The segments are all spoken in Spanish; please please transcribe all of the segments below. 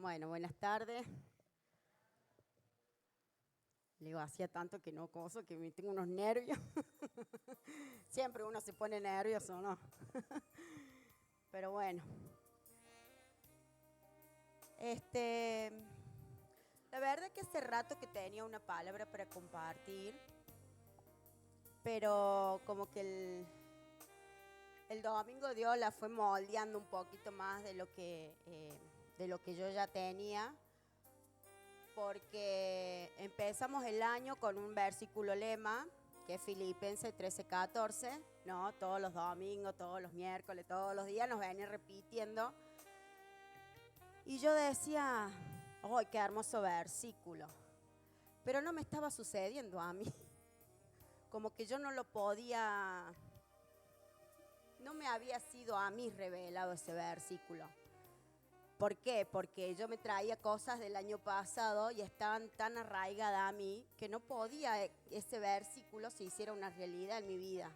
Bueno, buenas tardes. Le digo, hacía tanto que no coso que me tengo unos nervios. Siempre uno se pone nervioso, ¿no? Pero bueno. La verdad que hace rato que tenía una palabra para compartir, pero como que el domingo Dios la fue moldeando un poquito más de lo que yo ya tenía, porque empezamos el año con un versículo lema, que es Filipenses 13:14, ¿no? Todos los domingos, todos los miércoles, todos los días nos venía repitiendo. Y yo decía, ¡ay, qué hermoso versículo! Pero no me estaba sucediendo a mí. Como que yo no lo podía, no me había sido a mí revelado ese versículo. ¿Por qué? Porque yo me traía cosas del año pasado y estaban tan arraigadas a mí que no podía ese versículo se hiciera una realidad en mi vida.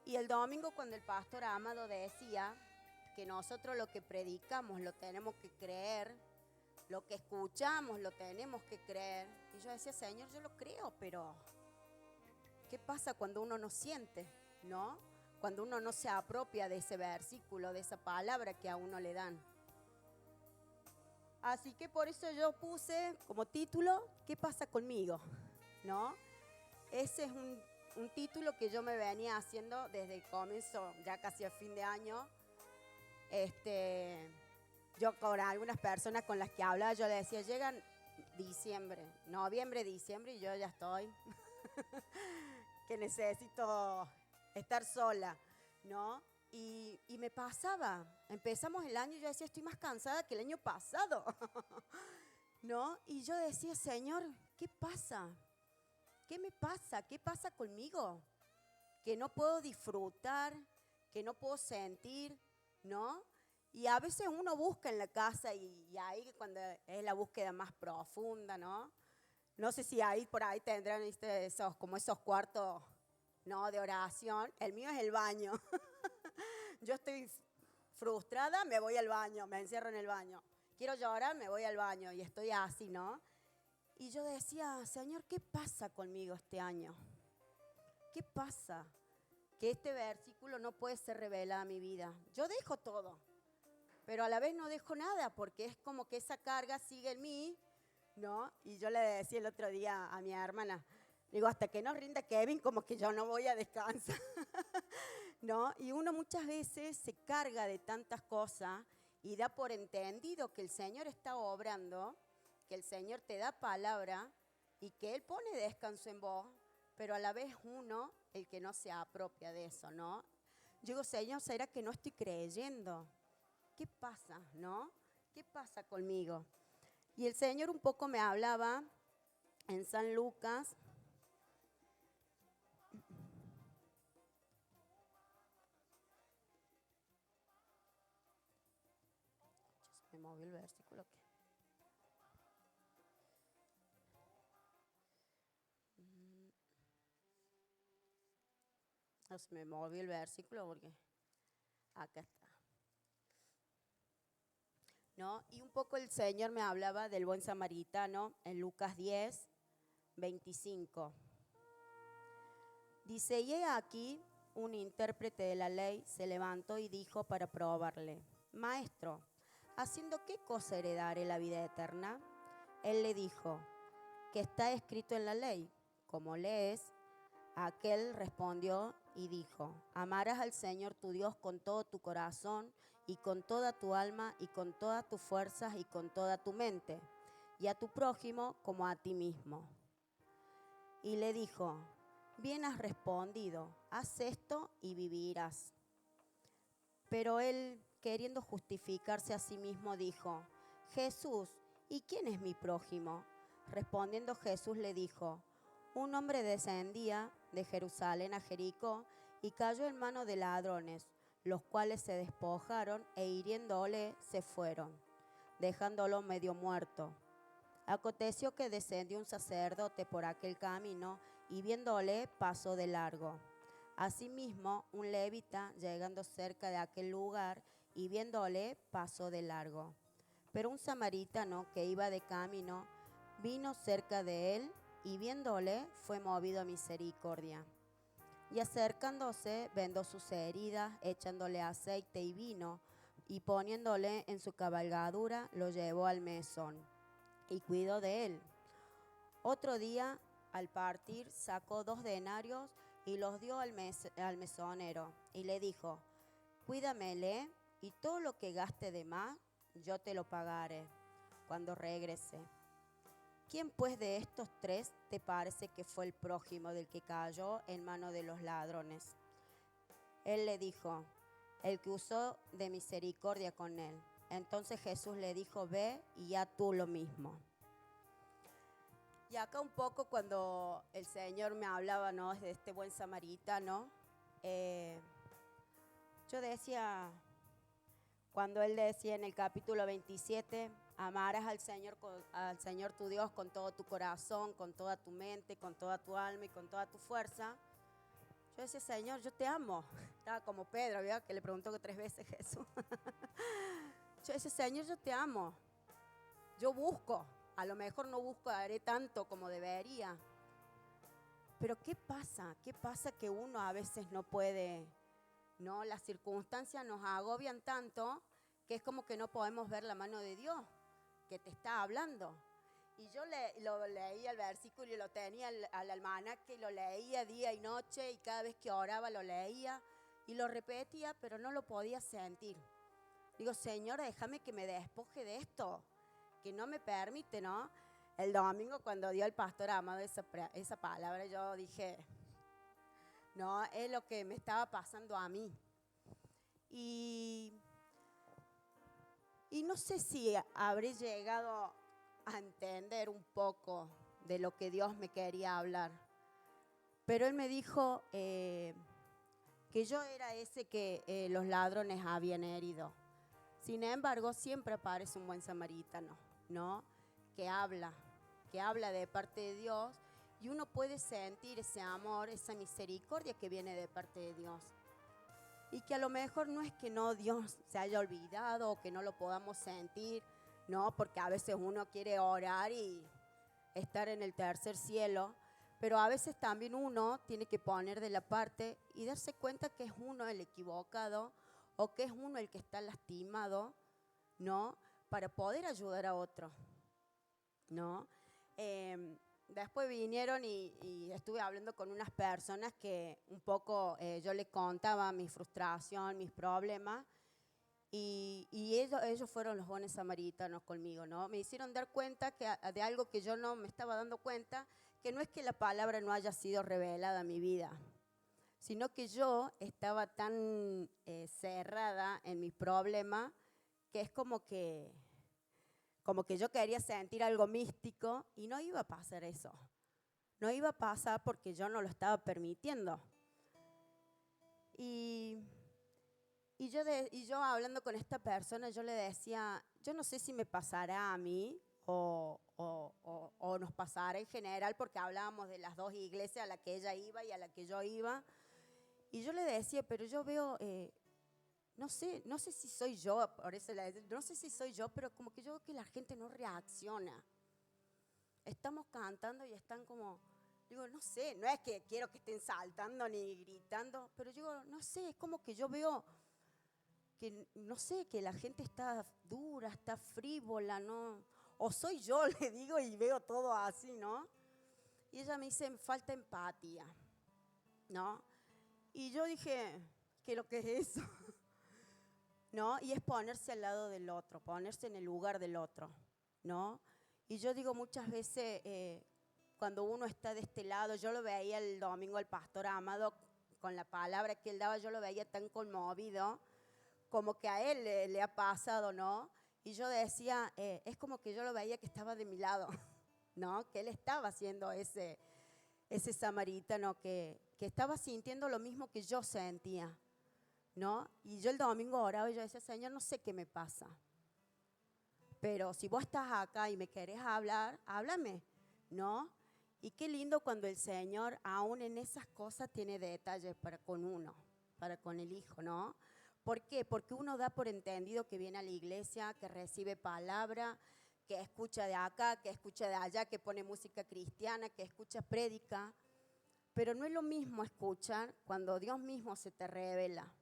Y el domingo cuando el pastor Amado decía que nosotros lo que predicamos lo tenemos que creer, lo que escuchamos lo tenemos que creer. Y yo decía, Señor, yo lo creo, pero ¿qué pasa cuando uno no siente, no? Cuando uno no se apropia de ese versículo, de esa palabra que a uno le dan. Así que por eso yo puse como título, ¿qué pasa conmigo? ¿No? Ese es un título que yo me venía haciendo desde el comienzo, ya casi a fin de año. Yo con algunas personas con las que hablaba, yo le decía, llegan noviembre, diciembre, y yo ya estoy, que necesito estar sola, ¿no? Y me pasaba, empezamos el año y yo decía, estoy más cansada que el año pasado, ¿no? Y yo decía, Señor, ¿qué pasa? ¿Qué me pasa? ¿Qué pasa conmigo? Que no puedo disfrutar, que no puedo sentir, ¿no? Y a veces uno busca en la casa y ahí cuando es la búsqueda más profunda, ¿no? No sé si ahí por ahí tendrán como esos cuartos, ¿no? De oración. El mío es el baño. Yo estoy frustrada, me voy al baño, me encierro en el baño. Quiero llorar, me voy al baño y estoy así, ¿no? Y yo decía, Señor, ¿qué pasa conmigo este año? ¿Qué pasa? Que este versículo no puede ser revelado a mi vida. Yo dejo todo, pero a la vez no dejo nada porque es como que esa carga sigue en mí, ¿no? Y yo le decía el otro día a mi hermana, digo, hasta que no rinda Kevin, como que yo no voy a descansar, ¿no? Y uno muchas veces se carga de tantas cosas y da por entendido que el Señor está obrando, que el Señor te da palabra y que Él pone descanso en vos, pero a la vez uno, el que no se apropia de eso, ¿no? Yo digo, Señor, ¿será que no estoy creyendo? ¿Qué pasa, no? ¿Qué pasa conmigo? Y el Señor un poco me hablaba en San Lucas. Me movió el versículo que. No se me movió el versículo porque acá está. ¿No? Y un poco el Señor me hablaba del buen samaritano en Lucas 10, 25. Dice, y he aquí, un intérprete de la ley se levantó y dijo para probarle, Maestro, ¿haciendo qué cosa heredaré la vida eterna? Él le dijo, que está escrito en la ley, como lees. Aquel respondió y dijo, amarás al Señor tu Dios con todo tu corazón y con toda tu alma y con todas tus fuerzas y con toda tu mente, y a tu prójimo como a ti mismo. Y le dijo, bien has respondido, haz esto y vivirás. Pero él, queriendo justificarse a sí mismo, dijo, Jesús, ¿y quién es mi prójimo? Respondiendo Jesús le dijo, un hombre descendía de Jerusalén a Jericó y cayó en manos de ladrones, los cuales se despojaron e hiriéndole se fueron, dejándolo medio muerto. Aconteció que descendió un sacerdote por aquel camino y viéndole pasó de largo. Asimismo, un levita, llegando cerca de aquel lugar y viéndole, pasó de largo. Pero un samaritano que iba de camino vino cerca de él y viéndole fue movido a misericordia. Y acercándose, vendó sus heridas, echándole aceite y vino, y poniéndole en su cabalgadura, lo llevó al mesón y cuidó de él. Otro día, al partir, sacó 2 denarios y los dio al mesonero, y le dijo: cuídamele, y todo lo que gaste de más, yo te lo pagaré cuando regrese. ¿Quién pues de estos 3 te parece que fue el prójimo del que cayó en mano de los ladrones? Él le dijo: el que usó de misericordia con él. Entonces Jesús le dijo: ve y haz tú lo mismo. Y acá un poco cuando el Señor me hablaba, ¿no?, de este buen samaritano, yo decía, cuando Él decía en el capítulo 27, amarás al Señor tu Dios con todo tu corazón, con toda tu mente, con toda tu alma y con toda tu fuerza. Yo decía: Señor, yo te amo. Estaba como Pedro, ¿verdad?, que le preguntó 3 veces Jesús. Yo decía: Señor, yo te amo. Yo busco. A lo mejor no buscaré tanto como debería. Pero ¿qué pasa? ¿Qué pasa que uno a veces no puede, ¿no? Las circunstancias nos agobian tanto que es como que no podemos ver la mano de Dios que te está hablando. Y yo lo leía el versículo y lo tenía al almanaque y lo leía día y noche, y cada vez que oraba lo leía y lo repetía, pero no lo podía sentir. Digo: Señor, déjame que me despoje de esto, que no me permite, ¿no? El domingo cuando dio el pastor Amado esa palabra, yo dije: no, es lo que me estaba pasando a mí. Y no sé si habré llegado a entender un poco de lo que Dios me quería hablar. Pero Él me dijo que yo era ese que los ladrones habían herido. Sin embargo, siempre aparece un buen samaritano, ¿no? Que habla de parte de Dios, y uno puede sentir ese amor, esa misericordia que viene de parte de Dios. Y que a lo mejor no es que no Dios se haya olvidado o que no lo podamos sentir, ¿no? Porque a veces uno quiere orar y estar en el tercer cielo, pero a veces también uno tiene que poner de la parte y darse cuenta que es uno el equivocado o que es uno el que está lastimado, ¿no? Para poder ayudar a otro, ¿no? Después vinieron y estuve hablando con unas personas que un poco yo les contaba mi frustración, mis problemas, y ellos fueron los buenos samaritanos conmigo, ¿no? Me hicieron dar cuenta de algo que yo no me estaba dando cuenta, que no es que la palabra no haya sido revelada a mi vida, sino que yo estaba tan cerrada en mis problemas que es como que yo quería sentir algo místico, y no iba a pasar eso. No iba a pasar porque yo no lo estaba permitiendo. Y yo hablando con esta persona, yo le decía: yo no sé si me pasará a mí o nos pasará en general, porque hablábamos de las 2 iglesias a la que ella iba y a la que yo iba. Y yo le decía: pero yo veo, no sé si soy yo, por eso no sé si soy yo, pero como que yo veo que la gente no reacciona. Estamos cantando y están como, digo, no sé, no es que quiero que estén saltando ni gritando, pero digo, no sé, es como que yo veo que, no sé, que la gente está dura, está frívola, ¿no? O soy yo, le digo, y veo todo así, ¿no? Y ella me dice: falta empatía, ¿no? Y yo dije: ¿qué es lo que es eso? ¿No? Y es ponerse al lado del otro, ponerse en el lugar del otro, ¿no? Y yo digo muchas veces, cuando uno está de este lado, yo lo veía el domingo al pastor Amado, con la palabra que él daba, yo lo veía tan conmovido, como que a él le ha pasado, ¿no? Y yo decía, es como que yo lo veía que estaba de mi lado, ¿no? Que él estaba haciendo ese samaritano, que estaba sintiendo lo mismo que yo sentía, ¿no? Y yo el domingo oraba y yo decía: Señor, no sé qué me pasa, pero si vos estás acá y me querés hablar, háblame, ¿no? Y qué lindo cuando el Señor, aún en esas cosas, tiene detalles para con uno, para con el hijo, ¿no? ¿Por qué? Porque uno da por entendido que viene a la iglesia, que recibe palabra, que escucha de acá, que escucha de allá, que pone música cristiana, que escucha prédica. Pero no es lo mismo escuchar cuando Dios mismo se te revela,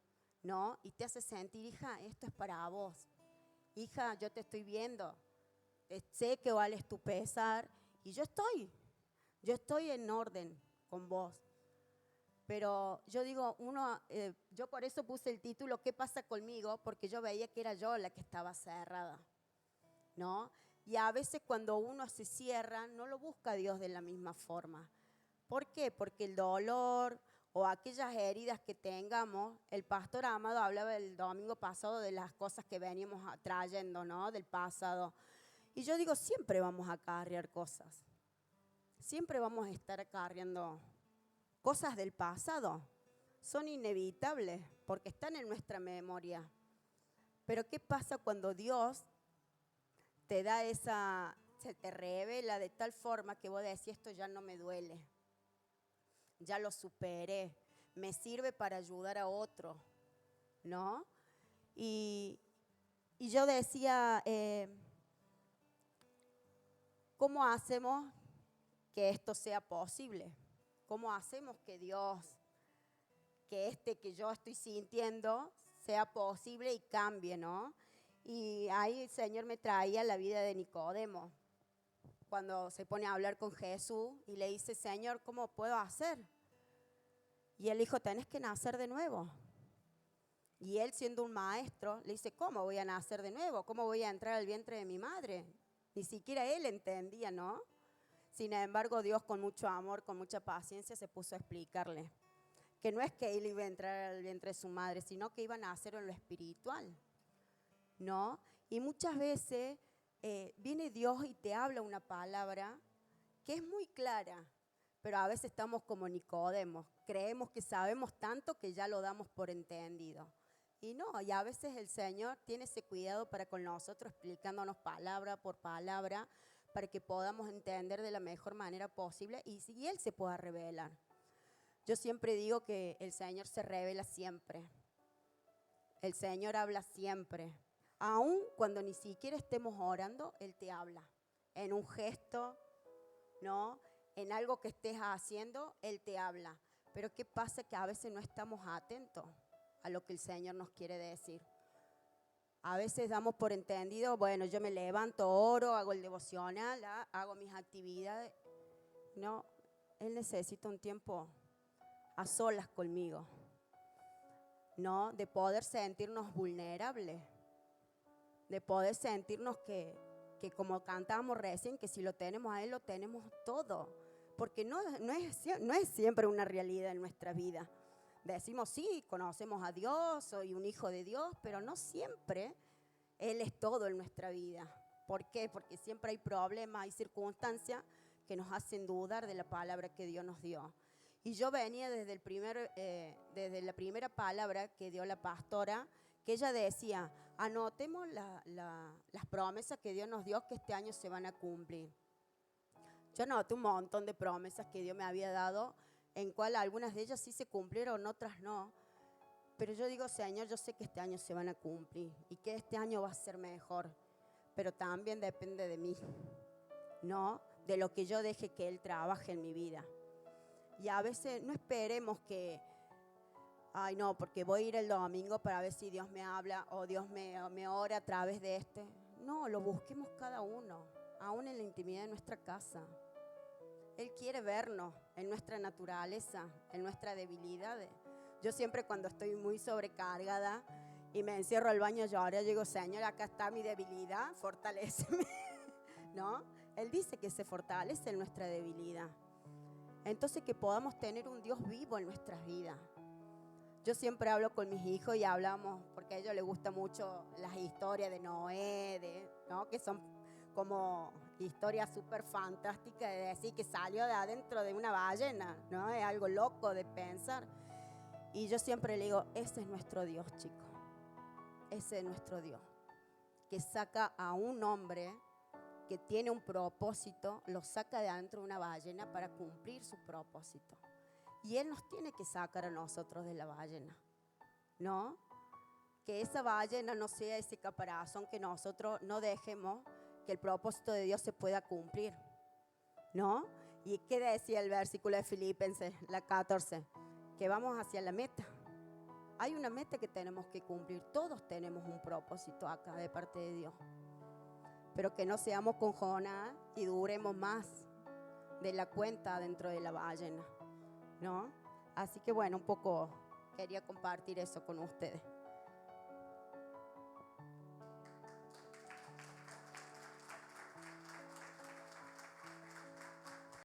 ¿no? Y te hace sentir, hija, esto es para vos. Hija, yo te estoy viendo, sé que vales tu pesar y yo estoy en orden con vos. Pero yo digo, yo por eso puse el título, ¿qué pasa conmigo? Porque yo veía que era yo la que estaba cerrada, ¿no? Y a veces cuando uno se cierra, no lo busca a Dios de la misma forma. ¿Por qué? Porque el dolor o aquellas heridas que tengamos, el pastor Amado hablaba el domingo pasado de las cosas que veníamos trayendo, ¿no? Del pasado. Y yo digo, siempre vamos a acarrear cosas. Siempre vamos a estar acarreando cosas del pasado. Son inevitables porque están en nuestra memoria. Pero ¿qué pasa cuando Dios te da se te revela de tal forma que vos decís, esto ya no me duele? Ya lo superé, me sirve para ayudar a otro, ¿no? Y yo decía, ¿cómo hacemos que esto sea posible? ¿Cómo hacemos que Dios, que yo estoy sintiendo sea posible y cambie, ¿no? Y ahí el Señor me traía la vida de Nicodemo, cuando se pone a hablar con Jesús y le dice, Señor, ¿cómo puedo hacer? Y él dijo, tenés que nacer de nuevo. Y él, siendo un maestro, le dice, ¿cómo voy a nacer de nuevo? ¿Cómo voy a entrar al vientre de mi madre? Ni siquiera él entendía, ¿no? Sin embargo, Dios con mucho amor, con mucha paciencia, se puso a explicarle que no es que él iba a entrar al vientre de su madre, sino que iba a nacer en lo espiritual, ¿no? Y muchas veces viene Dios y te habla una palabra que es muy clara, pero a veces estamos como Nicodemo, creemos que sabemos tanto que ya lo damos por entendido. Y no, y a veces el Señor tiene ese cuidado para con nosotros, explicándonos palabra por palabra, para que podamos entender de la mejor manera posible y Él se pueda revelar. Yo siempre digo que el Señor se revela siempre. El Señor habla siempre. Aun cuando ni siquiera estemos orando, Él te habla. En un gesto, ¿no? En algo que estés haciendo, Él te habla. Pero ¿qué pasa? Que a veces no estamos atentos a lo que el Señor nos quiere decir. A veces damos por entendido, bueno, yo me levanto, oro, hago el devocional, hago mis actividades. No, Él necesita un tiempo a solas conmigo, ¿no? De poder sentirnos vulnerables, de poder sentirnos que como cantábamos recién, que si lo tenemos a Él, lo tenemos todo. Porque no es siempre una realidad en nuestra vida. Decimos, sí, conocemos a Dios, soy un hijo de Dios, pero no siempre Él es todo en nuestra vida. ¿Por qué? Porque siempre hay problemas, hay circunstancias que nos hacen dudar de la palabra que Dios nos dio. Y yo venía desde la primera palabra que dio la pastora, que ella decía, anotemos las promesas que Dios nos dio que este año se van a cumplir. Yo anoté un montón de promesas que Dios me había dado, en cual algunas de ellas sí se cumplieron, otras no. Pero yo digo, Señor, yo sé que este año se van a cumplir y que este año va a ser mejor, pero también depende de mí, ¿no? De lo que yo deje que Él trabaje en mi vida. Y a veces no esperemos que, ay no, porque voy a ir el domingo para ver si Dios me habla o Dios me ora a través de este. No, lo busquemos cada uno, aún en la intimidad de nuestra casa. Él quiere vernos en nuestra naturaleza, en nuestra debilidad. Yo siempre cuando estoy muy sobrecargada y me encierro al baño a llorar, yo digo, Señor, acá está mi debilidad, fortaléceme, ¿no? Él dice que se fortalece en nuestra debilidad. Entonces que podamos tener un Dios vivo en nuestras vidas. Yo siempre hablo con mis hijos y hablamos, porque a ellos les gusta mucho las historias de Noé, ¿no? Que son como historias súper fantásticas de decir que salió de adentro de una ballena, ¿no? Es algo loco de pensar. Y yo siempre le digo, ese es nuestro Dios, chicos. Ese es nuestro Dios, que saca a un hombre que tiene un propósito, lo saca de adentro de una ballena para cumplir su propósito. Y Él nos tiene que sacar a nosotros de la ballena, ¿no? que esa ballena no sea ese caparazón, que nosotros no dejemos que el propósito de Dios se pueda cumplir, ¿no? ¿Y qué decía el versículo de Filipenses, la 14? Que vamos hacia la meta. Hay una meta que tenemos que cumplir. Todos tenemos un propósito acá de parte de Dios. Pero que no seamos con Jonás y duremos más de la cuenta dentro de la ballena, ¿no? Así que bueno, un poco quería compartir eso con ustedes.